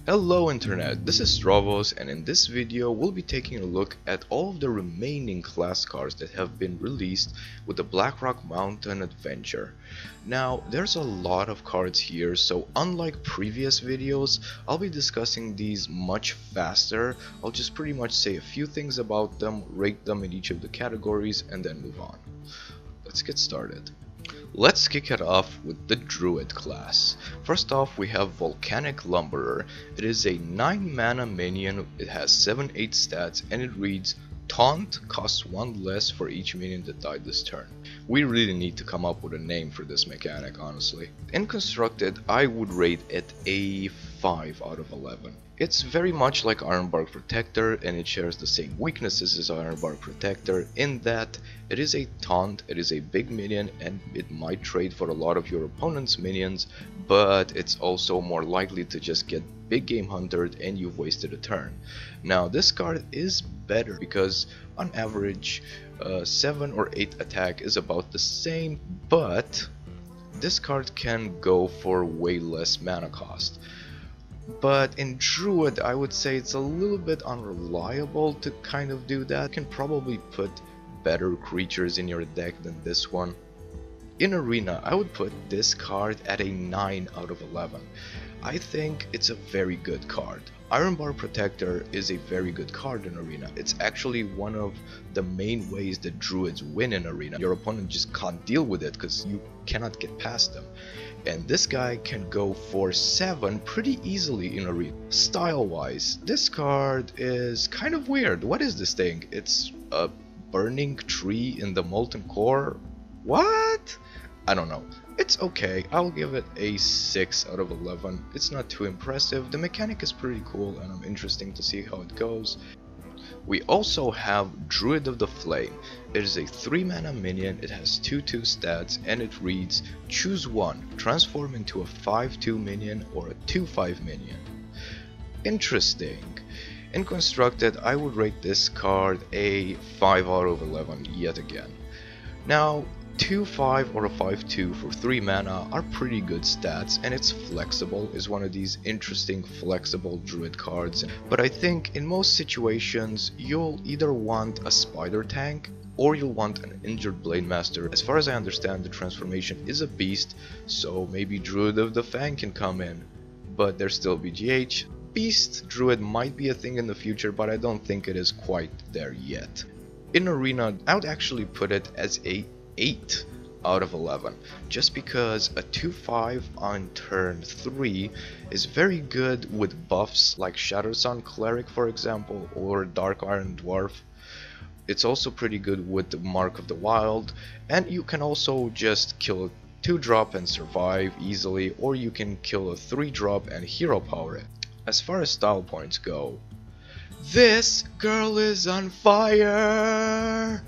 Hello Internet, this is Stravos, and in this video we'll be taking a look at all of the remaining class cards that have been released with the Blackrock Mountain Adventure. Now there's a lot of cards here, so unlike previous videos, I'll be discussing these much faster. I'll just pretty much say a few things about them, rate them in each of the categories, and then move on. Let's get started. Let's kick it off with the Druid class. First off, we have Volcanic Lumberer. It is a 9 mana minion, it has 7-8 stats, and it reads Taunt costs 1 less for each minion that died this turn. We really need to come up with a name for this mechanic, honestly. In Constructed, I would rate it a 5 out of 11. It's very much like Ironbark Protector, and it shares the same weaknesses as Ironbark Protector in that it is a taunt, it is a big minion, and it might trade for a lot of your opponent's minions, but it's also more likely to just get big game huntered and you've wasted a turn. Now this card is better because on average 7 or 8 attack is about the same, but this card can go for way less mana cost. But in Druid, I would say it's a little bit unreliable to kind of do that. You can probably put better creatures in your deck than this one. In Arena, I would put this card at a 9 out of 11. I think it's a very good card. Ironbark Protector is a very good card in Arena. It's actually one of the main ways that Druids win in Arena. Your opponent just can't deal with it because you cannot get past them. And this guy can go for 7 pretty easily in Arena. Style wise, this card is kind of weird. What is this thing? It's a burning tree in the molten core? What? I don't know. It's okay, I'll give it a 6 out of 11. It's not too impressive. The mechanic is pretty cool and I'm interested to see how it goes. We also have Druid of the Flame. It is a 3 mana minion, it has 2/2 stats, and it reads choose one, transform into a 5/2 minion or a 2/5 minion. Interesting. In Constructed, I would rate this card a 5 out of 11 yet again. Now 2/5 or a 5/2 for 3 mana are pretty good stats, and it's flexible, is one of these interesting flexible Druid cards. But I think in most situations you'll either want a spider tank or you'll want an injured Blade Master. As far as I understand, the transformation is a beast, so maybe Druid of the Fang can come in, but there's still BGH. Beast Druid might be a thing in the future, but I don't think it is quite there yet. In Arena, I would actually put it as a 8 out of 11, just because a 2/5 on turn 3 is very good with buffs like Shadowsun Cleric, for example, or Dark Iron Dwarf. It's also pretty good with the Mark of the Wild, and you can also just kill a 2-drop and survive easily, or you can kill a 3-drop and hero power it. As far as style points go, this girl is on fire!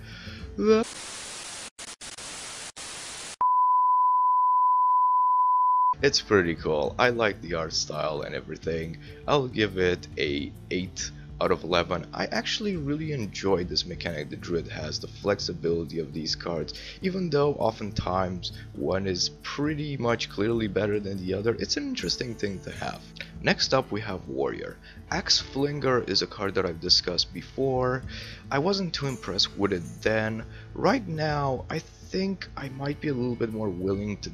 It's pretty cool. I like the art style and everything. I'll give it a 8 out of 11. I actually really enjoy this mechanic the Druid has, the flexibility of these cards. Even though oftentimes one is pretty much clearly better than the other, it's an interesting thing to have. Next up we have Warrior. Axe Flinger is a card that I've discussed before. I wasn't too impressed with it then. Right now I think I might be a little bit more willing to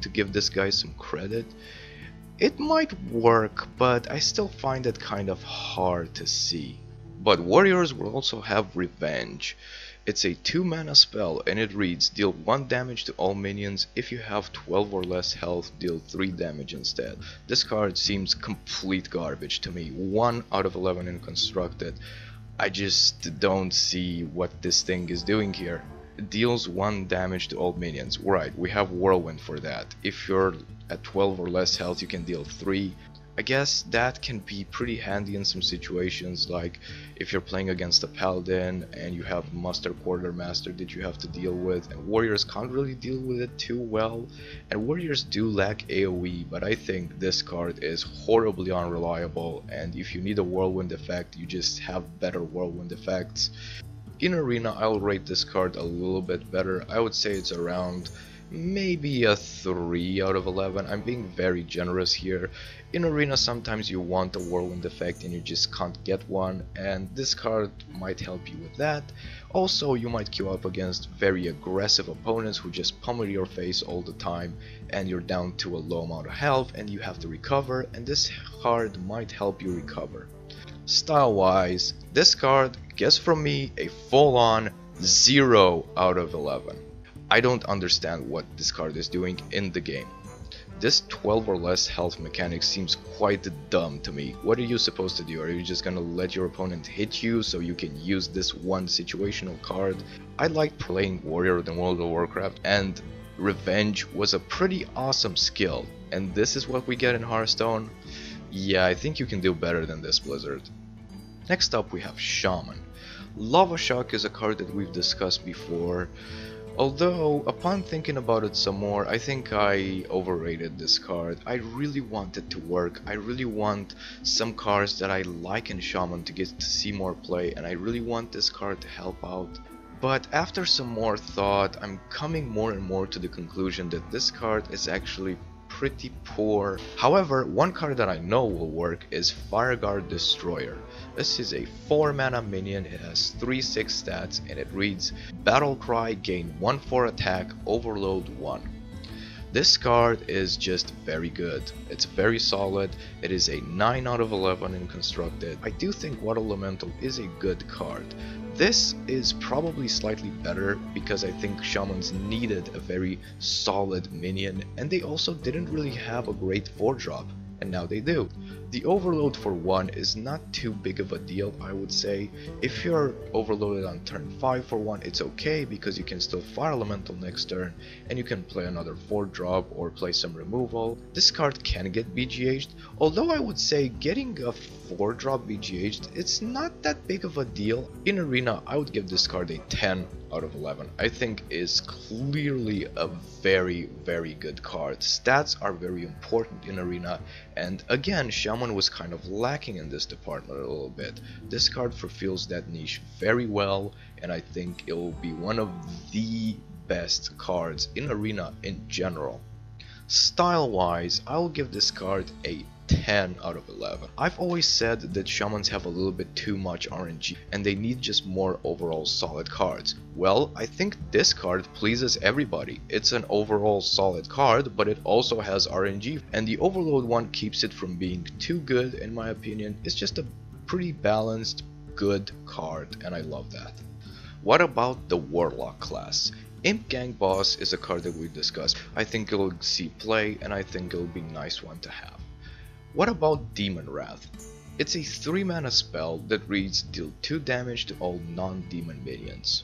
give this guy some credit. It might work, but I still find it kind of hard to see. But Warriors will also have Revenge. It's a 2 mana spell and it reads deal 1 damage to all minions. If you have 12 or less health, deal 3 damage instead. This card seems complete garbage to me. 1 out of 11 in Constructed. I just don't see what this thing is doing here. It deals 1 damage to all minions. Right, we have Whirlwind for that. If you're at 12 or less health, you can deal 3. I guess that can be pretty handy in some situations, like if you're playing against a Paladin and you have Muster Quartermaster that you have to deal with, and Warriors can't really deal with it too well, and Warriors do lack AoE, but I think this card is horribly unreliable, and if you need a Whirlwind effect, you just have better Whirlwind effects. In Arena, I'll rate this card a little bit better. I would say it's around maybe a 3 out of 11. I'm being very generous here. In Arena sometimes you want a Whirlwind effect and you just can't get one, and this card might help you with that. Also, you might queue up against very aggressive opponents who just pummel your face all the time and you're down to a low amount of health and you have to recover, and this card might help you recover. Style wise, this card gets from me a full-on 0 out of 11. I don't understand what this card is doing in the game. This 12 or less health mechanic seems quite dumb to me. What are you supposed to do? Are you just gonna let your opponent hit you so you can use this one situational card? I liked playing Warrior in World of Warcraft, and Revenge was a pretty awesome skill, and this is what we get in Hearthstone? Yeah, I think you can do better than this, Blizzard. Next up we have Shaman. Lava Shock is a card that we've discussed before. Although, upon thinking about it some more, I think I overrated this card. I really want it to work. I really want some cards that I like in Shaman to get to see more play, and I really want this card to help out. But after some more thought, I'm coming more and more to the conclusion that this card is actually pretty poor. However, one card that I know will work is Fireguard Destroyer. This is a 4 mana minion, it has 3/6 stats, and it reads Battle Cry, gain 1/4 attack, overload 1. This card is just very good. It's very solid. It is a 9 out of 11 in constructed. I do think Water Elemental is a good card. This is probably slightly better because I think Shamans needed a very solid minion, and they also didn't really have a great 4-drop, and now they do. The overload for 1 is not too big of a deal, I would say. If you're overloaded on turn 5 for 1, it's okay because you can still Fire Elemental next turn and you can play another 4-drop or play some removal. This card can get BGH'd, although I would say getting a 4-drop BGH'd, it's not that big of a deal. In Arena, I would give this card a 10 out of 11. I think is clearly a very good card. Stats are very important in Arena, and again, Shaman was kind of lacking in this department a little bit. This card fulfills that niche very well, and I think it will be one of the best cards in Arena in general. Style wise, I will give this card a 10 out of 11. I've always said that Shamans have a little bit too much RNG and they need just more overall solid cards. Well, I think this card pleases everybody. It's an overall solid card, but it also has RNG, and the overload one keeps it from being too good in my opinion. It's just a pretty balanced, good card, and I love that. What about the Warlock class? Imp Gang Boss is a card that we discussed. I think it'll see play, and I think it'll be a nice one to have. What about Demon Wrath? It's a 3 mana spell that reads deal 2 damage to all non-demon minions.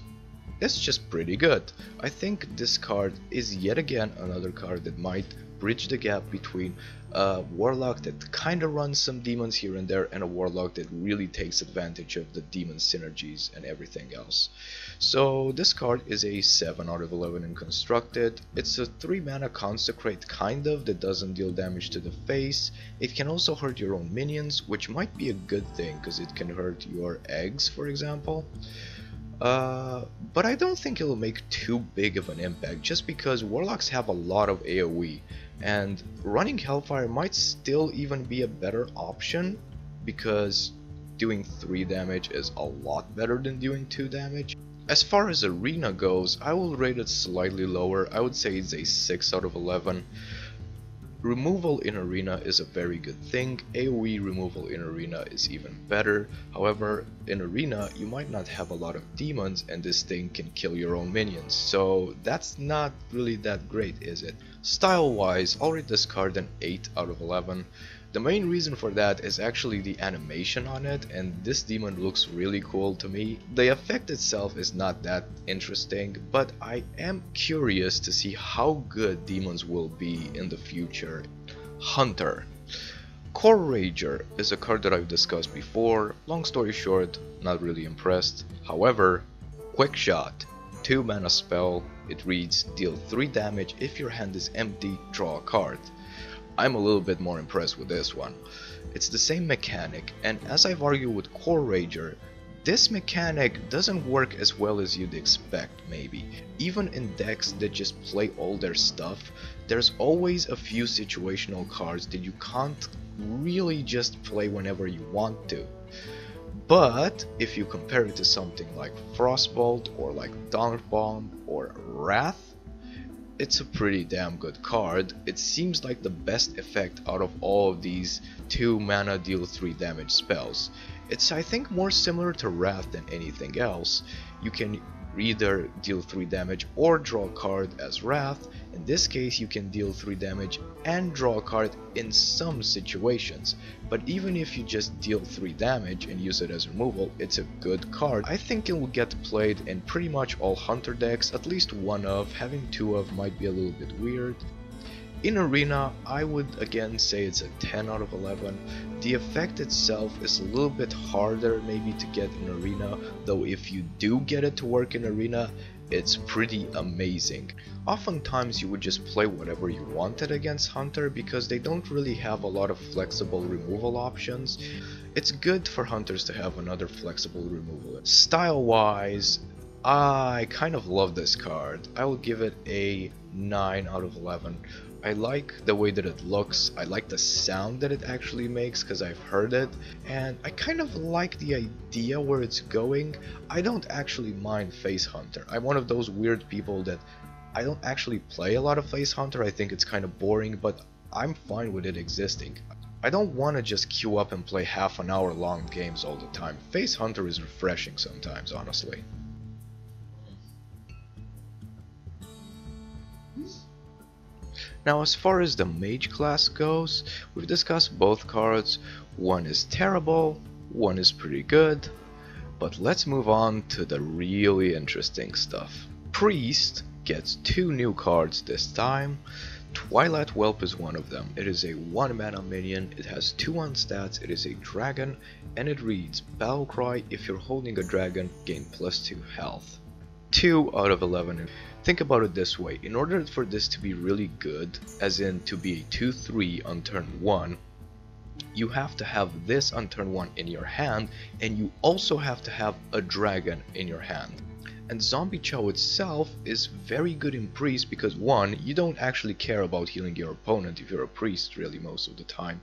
It's just pretty good. I think this card is yet again another card that might bridge the gap between a Warlock that kinda runs some demons here and there and a Warlock that really takes advantage of the demon synergies and everything else. So this card is a 7 out of 11 in constructed. It's a 3 mana consecrate kind of that doesn't deal damage to the face. It can also hurt your own minions, which might be a good thing because it can hurt your eggs, for example. But I don't think it'll make too big of an impact just because Warlocks have a lot of AoE, and running Hellfire might still even be a better option because doing 3 damage is a lot better than doing 2 damage. As far as Arena goes, I will rate it slightly lower. I would say it's a 6 out of 11. Removal in Arena is a very good thing. AoE removal in Arena is even better. However, in Arena you might not have a lot of demons and this thing can kill your own minions, so that's not really that great, is it? Style wise, I'll rate this card an 8 out of 11. The main reason for that is actually the animation on it, and this demon looks really cool to me. The effect itself is not that interesting, but I am curious to see how good demons will be in the future. Hunter. Core Rager is a card that I've discussed before. Long story short, not really impressed. However, Quick Shot. 2 mana spell. It reads deal 3 damage if your hand is empty, draw a card. I'm a little bit more impressed with this one. It's the same mechanic, and as I've argued with Core Rager, This mechanic doesn't work as well as you'd expect, maybe. Even in decks that just play all their stuff, there's always a few situational cards that you can't really just play whenever you want to. But if you compare it to something like Frostbolt or like Dawn Bomb or Wrath, it's a pretty damn good card. It seems like the best effect out of all of these 2 mana deal 3 damage spells. It's, I think, more similar to Wrath than anything else. You can either deal 3 damage or draw a card as Wrath. In this case you can deal 3 damage and draw a card in some situations, but even if you just deal 3 damage and use it as removal, it's a good card. I think it will get played in pretty much all Hunter decks, at least one of. Having 2 of might be a little bit weird. In Arena, I would again say it's a 10 out of 11. The effect itself is a little bit harder maybe to get in Arena, though if you do get it to work in Arena, it's pretty amazing. Oftentimes you would just play whatever you wanted against Hunter because they don't really have a lot of flexible removal options. It's good for Hunters to have another flexible removal. Style wise, I kind of love this card. I will give it a 9 out of 11. I like the way that it looks, I like the sound that it actually makes because I've heard it, and I kind of like the idea where it's going. I don't actually mind Face Hunter. I'm one of those weird people that I don't actually play a lot of Face Hunter. I think it's kind of boring, but I'm fine with it existing. I don't want to just queue up and play half an hour long games all the time. Face Hunter is refreshing sometimes, honestly. Now, as far as the mage class goes, we've discussed both cards. One is terrible, one is pretty good, but let's move on to the really interesting stuff. Priest gets 2 new cards this time. Twilight Whelp is one of them. It is a 1 mana minion, it has 2 unstats, it is a dragon, and it reads Battlecry: if you're holding a dragon, gain +2 health. 2 out of 11. Think about it this way, in order for this to be really good, as in to be a 2/3 on turn 1, you have to have this on turn 1 in your hand, and you also have to have a dragon in your hand. And Zombie Chow itself is very good in Priest because 1, you don't actually care about healing your opponent if you're a Priest really most of the time,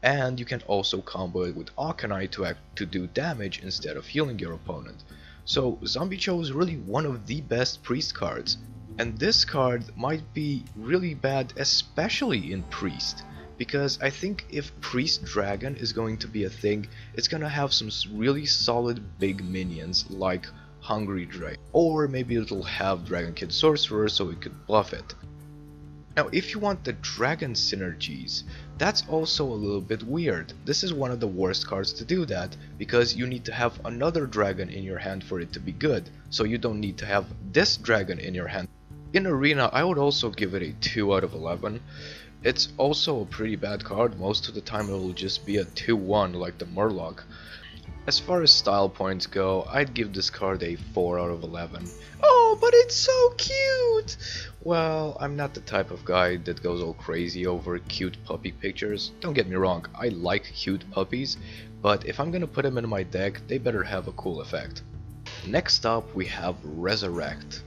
and you can also combo it with Aconite to do damage instead of healing your opponent. So Zombie Chow is really one of the best Priest cards, and this card might be really bad especially in Priest, because I think if Priest Dragon is going to be a thing, it's gonna have some really solid big minions like Hungry Drake, or maybe it'll have Dragon Kid Sorcerer so it could buff it. Now if you want the dragon synergies, that's also a little bit weird. This is one of the worst cards to do that, because you need to have another dragon in your hand for it to be good, so you don't need to have this dragon in your hand. In Arena, I would also give it a 2 out of 11. It's also a pretty bad card. Most of the time it will just be a 2/1 like the Murloc. As far as style points go, I'd give this card a 4 out of 11. Oh, but it's so cute! Well, I'm not the type of guy that goes all crazy over cute puppy pictures. Don't get me wrong, I like cute puppies, but if I'm gonna put them in my deck, they better have a cool effect. Next up, we have Resurrect.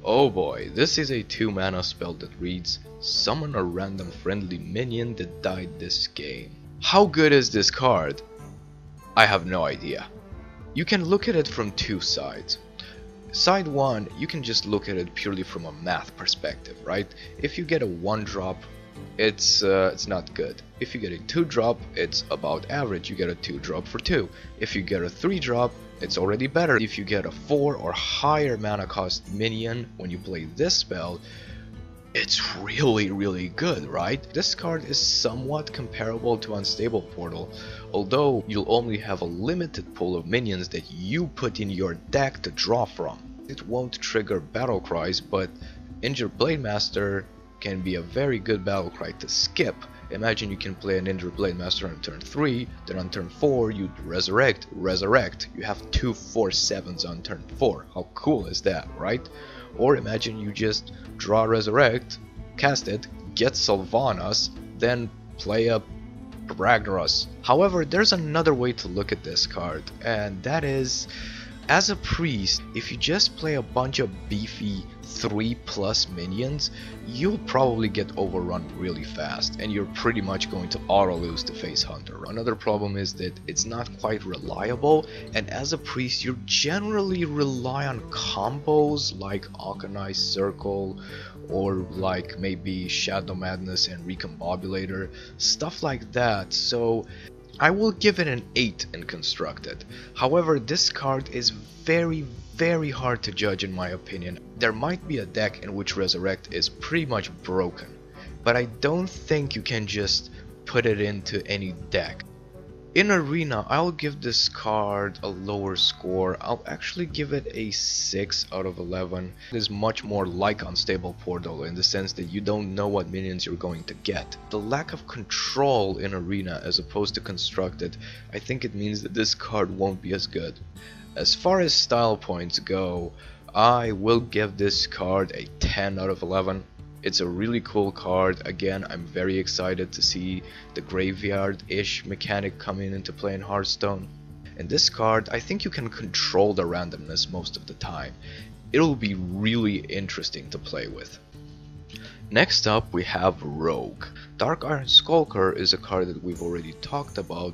Oh boy, this is a 2 mana spell that reads, summon a random friendly minion that died this game. How good is this card? I have no idea. You can look at it from 2 sides. Side 1, you can just look at it purely from a math perspective, right? If you get a 1-drop, it's not good. If you get a 2-drop, it's about average. You get a 2-drop for 2. If you get a 3-drop, it's already better. If you get a 4 or higher mana cost minion when you play this spell, it's really good, right? This card is somewhat comparable to Unstable Portal, although you'll only have a limited pool of minions that you put in your deck to draw from. It won't trigger battle cries, but Injured Blade Master can be a very good battle cry to skip. Imagine you can play an Injured Blade Master on turn 3, then on turn 4 you resurrect. You have 2 4/7s on turn 4. How cool is that, right? Or imagine you just draw Resurrect, cast it, get Sylvanas, then play a Ragnaros. However, there's another way to look at this card, and that is, as a priest, if you just play a bunch of beefy 3+ minions, you'll probably get overrun really fast, and you're pretty much going to auto lose to Face Hunter. Another problem is that it's not quite reliable, and as a priest you generally rely on combos like Arcanized Circle, or like maybe Shadow Madness and Recombobulator, stuff like that. So I will give it an 8 in Constructed. However, this card is very hard to judge in my opinion. There might be a deck in which Resurrect is pretty much broken, but I don't think you can just put it into any deck. In Arena, I'll give this card a lower score. I'll actually give it a 6 out of 11. It is much more like Unstable Portal in the sense that you don't know what minions you're going to get. The lack of control in Arena as opposed to Constructed, I think it means that this card won't be as good. As far as style points go, I will give this card a 10 out of 11. It's a really cool card. Again, I'm very excited to see the graveyard-ish mechanic coming into play in Hearthstone. And this card, I think you can control the randomness most of the time. It'll be really interesting to play with. Next up we have Rogue. Dark Iron Skulker is a card that we've already talked about.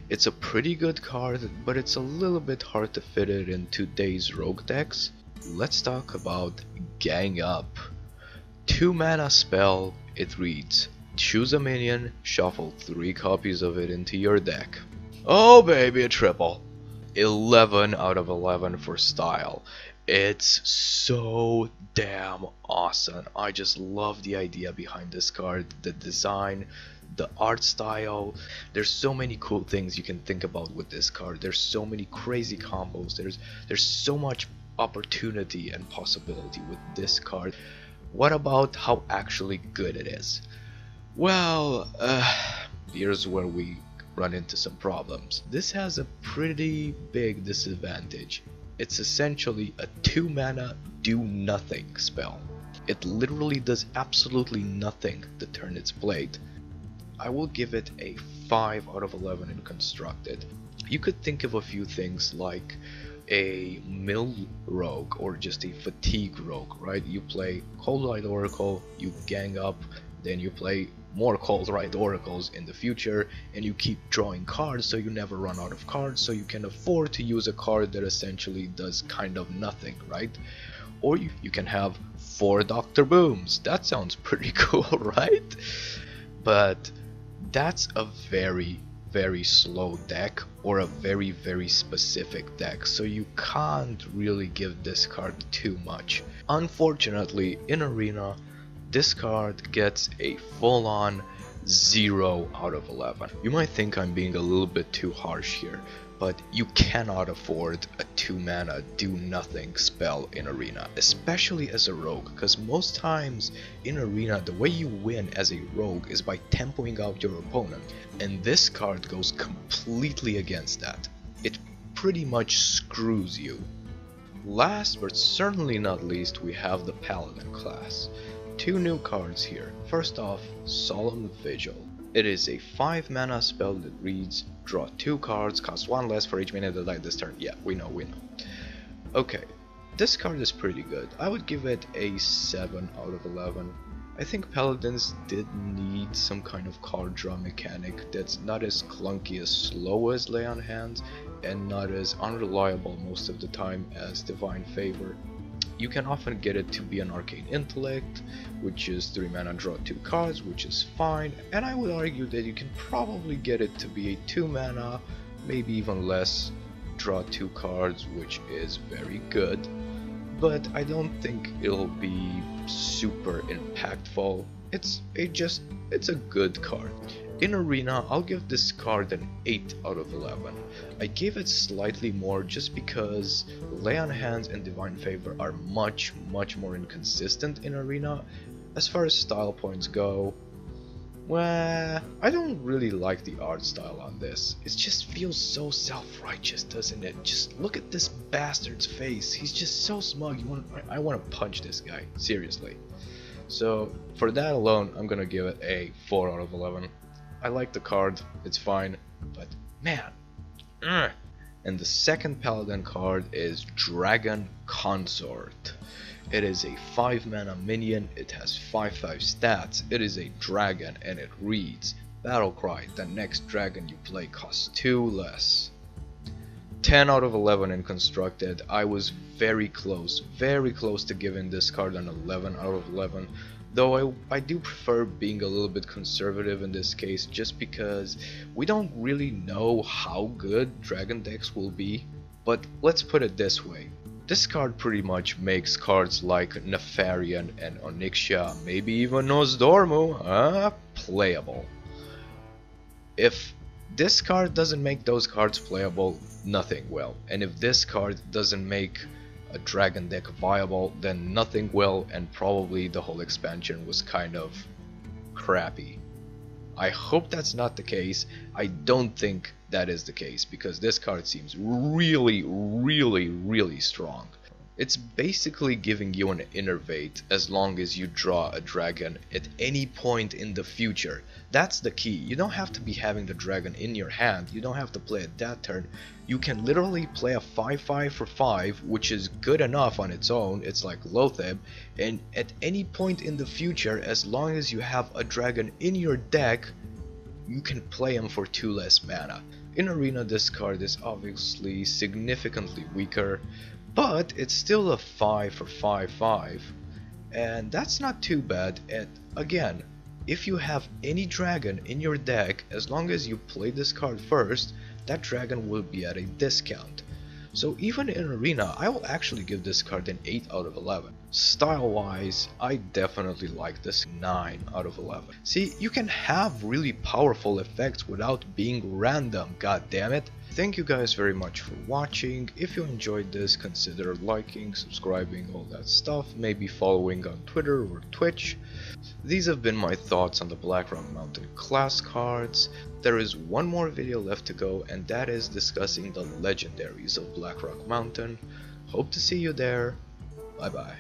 It's a pretty good card, but it's a little bit hard to fit it in today's Rogue decks. Let's talk about Gang Up. 2 mana spell. It reads, choose a minion, shuffle 3 copies of it into your deck. Oh baby, a triple. 11 out of 11 for style. It's so damn awesome. I just love the idea behind this card, the design, the art style. There's so many cool things you can think about with this card. There's so many crazy combos. There's so much opportunity and possibility with this card. What about how actually good it is? Well, here's where we run into some problems. This has a pretty big disadvantage. It's essentially a 2 mana do nothing spell. It literally does absolutely nothing the turn it's played. I will give it a 5 out of 11 in Constructed. You could think of a few things like a mill rogue or just a fatigue rogue, right? You play Cold Light Oracle, you gang up, then you play more Cold Light Oracles in the future, and you keep drawing cards so you never run out of cards, so you can afford to use a card that essentially does kind of nothing, right? Or you can have 4 Dr. Booms. That sounds pretty cool, right? But that's a very slow deck, or a very specific deck, so you can't really give this card too much. Unfortunately, in Arena, this card gets a full-on 0 out of 11. You might think I'm being a little bit too harsh here, but you cannot afford a 2 mana do nothing spell in Arena, especially as a rogue, because most times in Arena the way you win as a rogue is by tempoing out your opponent, and this card goes completely against that. It pretty much screws you. Last but certainly not least, we have the Paladin class. 2 new cards here. First off, Solemn Vigil. It is a 5 mana spell that reads, draw 2 cards, cost 1 less for each minion that died this turn. Yeah, we know. Okay, this card is pretty good. I would give it a 7 out of 11. I think Paladins did need some kind of card draw mechanic that's not as clunky as slow as Lay on Hands, and not as unreliable most of the time as Divine Favor. You can often get it to be an Arcane Intellect, which is 3 mana draw 2 cards, which is fine, and I would argue that you can probably get it to be a 2 mana, maybe even less, draw 2 cards, which is very good, but I don't think it'll be super impactful. It's a good card. In Arena, I'll give this card an 8 out of 11. I gave it slightly more just because Lay on Hands and Divine Favor are much more inconsistent in Arena. As far as style points go, well, I don't really like the art style on this. It just feels so self-righteous, doesn't it? Just look at this bastard's face. He's just so smug. I want to punch this guy, seriously. So for that alone, I'm gonna give it a 4 out of 11. I like the card, it's fine, but man. Ugh. And the second Paladin card is Dragon Consort. It is a 5 mana minion, it has 5/5 stats, it is a dragon, and it reads, Battlecry, the next dragon you play costs 2 less. 10 out of 11 in constructed. I was very close to giving this card an 11 out of 11. Though I do prefer being a little bit conservative in this case, just because we don't really know how good dragon decks will be. But let's put it this way. This card pretty much makes cards like Nefarian and Onyxia, maybe even Nosdormu, playable. If this card doesn't make those cards playable, nothing will. And if this card doesn't make a dragon deck viable, then nothing will, and probably the whole expansion was kind of crappy. I hope that's not the case. I don't think that is the case, because this card seems really strong. It's basically giving you an innervate as long as you draw a dragon at any point in the future. That's the key. You don't have to be having the dragon in your hand. You don't have to play it that turn. You can literally play a 5/5 for 5, which is good enough on its own. It's like Loatheb, and at any point in the future, as long as you have a dragon in your deck, you can play him for 2 less mana. In Arena, this card is obviously significantly weaker, but it's still a 5 for 5/5, and that's not too bad. And again, if you have any dragon in your deck, as long as you play this card first, that dragon will be at a discount. So even in Arena, I will actually give this card an 8 out of 11. Style wise, I definitely like this 9 out of 11. See, you can have really powerful effects without being random, god damn it. Thank you guys very much for watching. If you enjoyed this, consider liking, subscribing, all that stuff, maybe following on Twitter or Twitch. These have been my thoughts on the Blackrock Mountain class cards. There is one more video left to go, and that is discussing the legendaries of Blackrock Mountain. Hope to see you there. Bye bye.